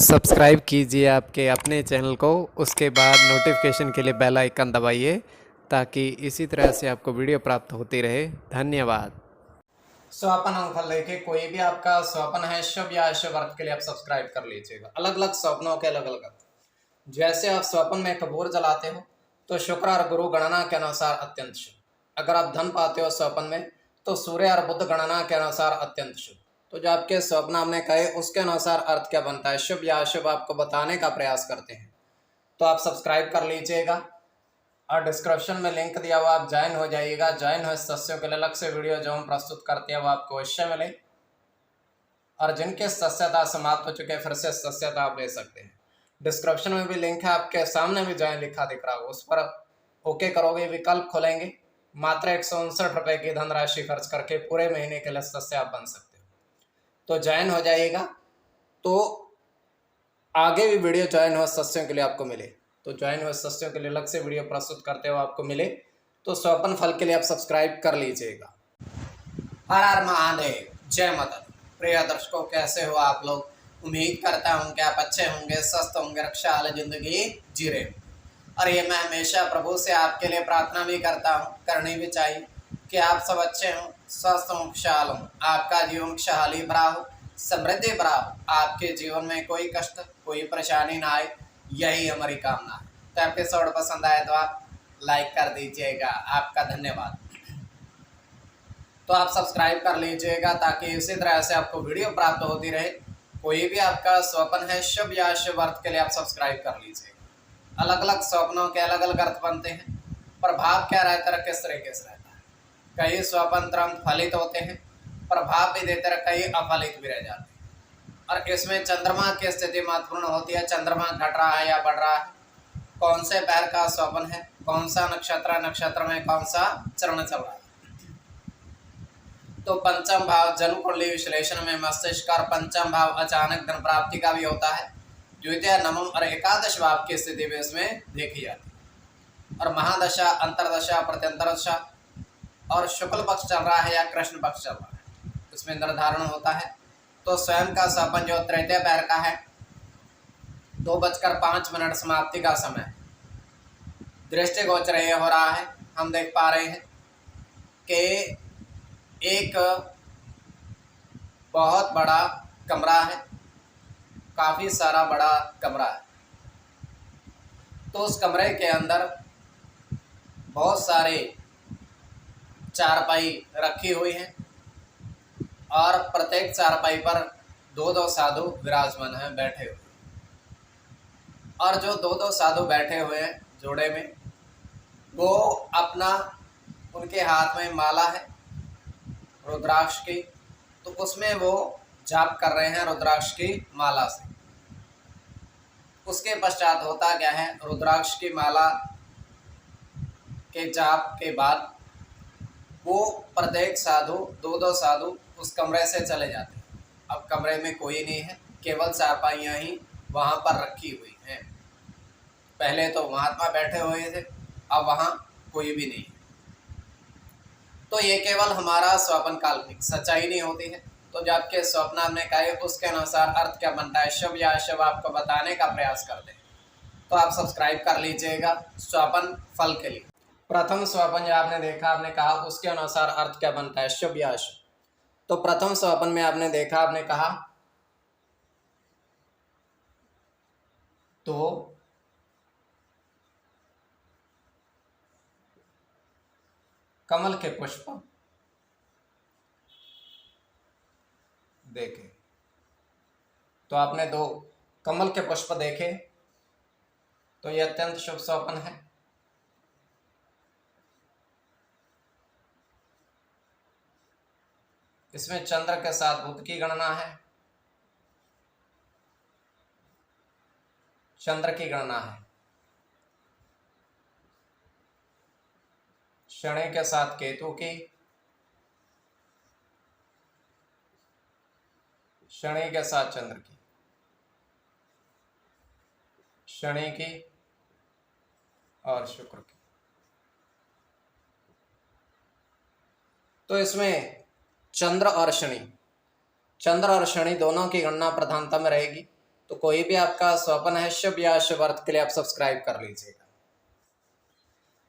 Subscribe कीजिए आपके अपने चैनल को, उसके बाद नोटिफिकेशन के लिए बेल आइकन दबाइए ताकि इसी तरह से आपको वीडियो प्राप्त होती रहे। धन्यवाद। स्वपन अंगफल देखिए, कोई भी आपका स्वप्न है शुभ या अशुभ अर्थ के लिए आप सब्सक्राइब कर लीजिएगा। अलग अलग स्वप्नों के अलग अलग अर्थ। जैसे आप स्वप्न में कपूर जलाते हो तो शुक्र और गुरु गणना के अनुसार अत्यंत शुभ। अगर आप धन पाते हो स्वप्न में तो सूर्य और बुध गणना के अनुसार अत्यंत शुभ। तो जो आपके स्वप्न हमने कहे उसके अनुसार अर्थ क्या बनता है, शुभ या अशुभ, आपको बताने का प्रयास करते हैं। तो आप सब्सक्राइब कर लीजिएगा और डिस्क्रिप्शन में लिंक दिया हुआ, आप ज्वाइन हो जाइएगा। ज्वाइन हो सदस्यों के लिए अलग से वीडियो जो हम प्रस्तुत करते हैं वो आपको अवश्य मिले, और जिनके सदस्यता समाप्त हो चुके हैं फिर से सदस्यता आप ले सकते हैं। डिस्क्रिप्शन में भी लिंक है, आपके सामने भी ज्वाइन लिखा दिख रहा हो, उस पर ओके करोगे, विकल्प खोलेंगे, मात्र 159 रुपये की धनराशि खर्च करके पूरे महीने के लिए सदस्य आप बन सकते हो। तो ज्वाइन हो जाइएगा, तो आगे भी वीडियो ज्वाइन हुए सदस्यों के लिए आपको मिले। तो ज्वाइन हुए सदस्यों के लिए अलग से वीडियो प्रस्तुत करते हुए आपको मिले, तो स्वपन फल के लिए आप सब्सक्राइब कर लीजिएगा। हर हर महादेव, जय माता। प्रिय दर्शकों, कैसे हो आप लोग? उम्मीद करता हूँ कि आप अच्छे होंगे, स्वस्थ होंगे, रक्षा वाली जिंदगी जी रहे हो। और ये मैं हमेशा प्रभु से आपके लिए प्रार्थना भी करता हूँ, करनी भी चाहिए, कि आप सब अच्छे हों, स्वस्थ हों, खुशहाल हों, आपका जीवन खुशहाली भरा हो, समृद्धि भरा हो, आपके जीवन में कोई कष्ट कोई परेशानी ना आए, यही हमारी कामना है। तो एपिसोड पसंद आए तो आप लाइक कर दीजिएगा, आपका धन्यवाद। तो आप सब्सक्राइब कर लीजिएगा ताकि इसी तरह से आपको वीडियो प्राप्त होती रहे। कोई भी आपका स्वप्न है शुभ या अशुभ अर्थ के लिए आप सब्सक्राइब कर लीजिएगा। अलग अलग स्वप्नों के अलग अलग अर्थ बनते हैं, प्रभाव क्या रहता है, किस तरीके से रहता है। कई स्वप्न तुरंत फलित होते हैं, प्रभाव भी देते रहे, कई अफलित भी रह जाते हैं। और इसमें चंद्रमा की स्थिति महत्वपूर्ण होती है। चंद्रमा घट रहा है या बढ़ रहा है, कौन से पैर का स्वप्न है, कौन सा नक्षत्र में कौन सा चरण चल रहा है। तो पंचम भाव जन्म कुंडली विश्लेषण में मस्तिष्क और पंचम भाव अचानक धन प्राप्ति का भी होता है। द्वितीय, नवम और एकादश भाव की स्थिति भी इसमें देखी जाती है। और महादशा, अंतरदशा, प्रत्यंतर दशा और शुक्ल पक्ष चल रहा है या कृष्ण पक्ष चल रहा है, इसमें निर्धारण होता है। तो स्वयं का स्वप्न जो तृतीय पैर का है, 2:05 समाप्ति का समय, दृष्टिगोचर ये हो रहा है। हम देख पा रहे हैं कि एक बहुत बड़ा कमरा है, काफ़ी सारा बड़ा कमरा है। तो उस कमरे के अंदर बहुत सारे चारपाई रखी हुई हैं और प्रत्येक चारपाई पर दो दो साधु विराजमान हैं, बैठे हुए। और जो दो दो साधु बैठे हुए हैं जोड़े में, वो अपना, उनके हाथ में माला है रुद्राक्ष की, तो उसमें वो जाप कर रहे हैं रुद्राक्ष की माला से। उसके पश्चात होता क्या है, रुद्राक्ष की माला के जाप के बाद वो प्रत्येक साधु, दो दो साधु उस कमरे से चले जाते हैं। अब कमरे में कोई नहीं है, केवल चारपाइयाँ ही वहाँ पर रखी हुई हैं। पहले तो महात्मा बैठे हुए थे, अब वहाँ कोई भी नहीं है। तो ये केवल हमारा स्वप्न काल्पनिक, सच्चाई नहीं होती है। तो जब आपके स्वप्न हमने कहे उसके अनुसार अर्थ क्या बनता है, शुभ या अशुभ, आपको बताने का प्रयास करते हैं। तो आप सब्सक्राइब कर लीजिएगा स्वप्न फल के लिए। प्रथम स्वप्न जो आपने देखा, आपने कहा उसके अनुसार अर्थ क्या बनता है, शुभ या अशुभ। तो प्रथम स्वप्न में आपने देखा, आपने कहा तो कमल के पुष्प देखे, तो आपने दो कमल के पुष्प देखे, तो यह अत्यंत शुभ स्वप्न है। इसमें चंद्र के साथ बुध की गणना है, चंद्र की गणना है, शनि के साथ केतु की, शनि के साथ चंद्र की, शनि की और शुक्र की। तो इसमें चंद्र और शनि दोनों की गणना प्रधानता में रहेगी। तो कोई भी आपका स्वप्न है शुभ या अशुभ अर्थ के लिए आप सब्सक्राइब कर लीजिएगा।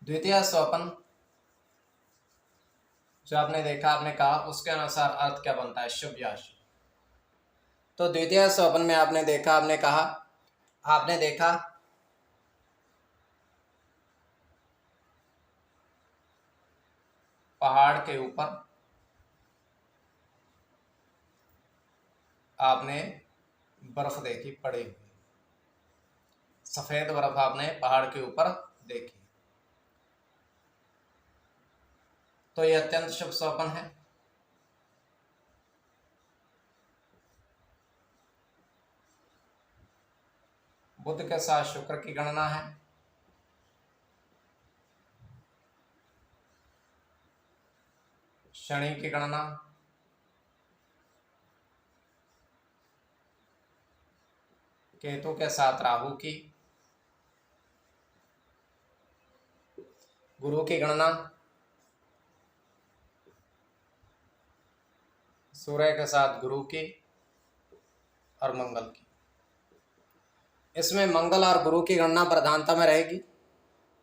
द्वितीय स्वप्न जो आपने देखा, आपने कहा उसके अनुसार अर्थ क्या बनता है, शुभ या अशुभ। तो द्वितीय स्वप्न में आपने देखा, आपने देखा पहाड़ के ऊपर आपने बर्फ देखी पड़ी हुई, सफेद बर्फ आपने पहाड़ के ऊपर देखी। तो यह अत्यंत शुभ स्वप्न है। बुध के साथ शुक्र की गणना है। शनि की गणना, केतु के साथ राहु की, गुरु की गणना, सूर्य के साथ गुरु की और मंगल की। इसमें मंगल और गुरु की गणना प्रधानता में रहेगी।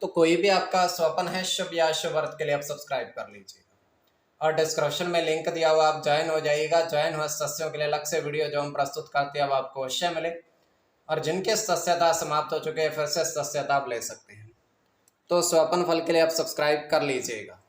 तो कोई भी आपका स्वप्न है शुभ या अशुभ अर्थ के लिए आप सब्सक्राइब कर लीजिएगा और डिस्क्रिप्शन में लिंक दिया हुआ, आप ज्वाइन हो जाइएगा। ज्वाइन हुए सदस्यों के लिए अलग से वीडियो जो हम प्रस्तुत करते हैं अब आपको अवश्य मिले, और जिनके सदस्यता समाप्त हो चुके हैं फिर से सदस्यता आप ले सकते हैं। तो स्वप्न फल के लिए आप सब्सक्राइब कर लीजिएगा।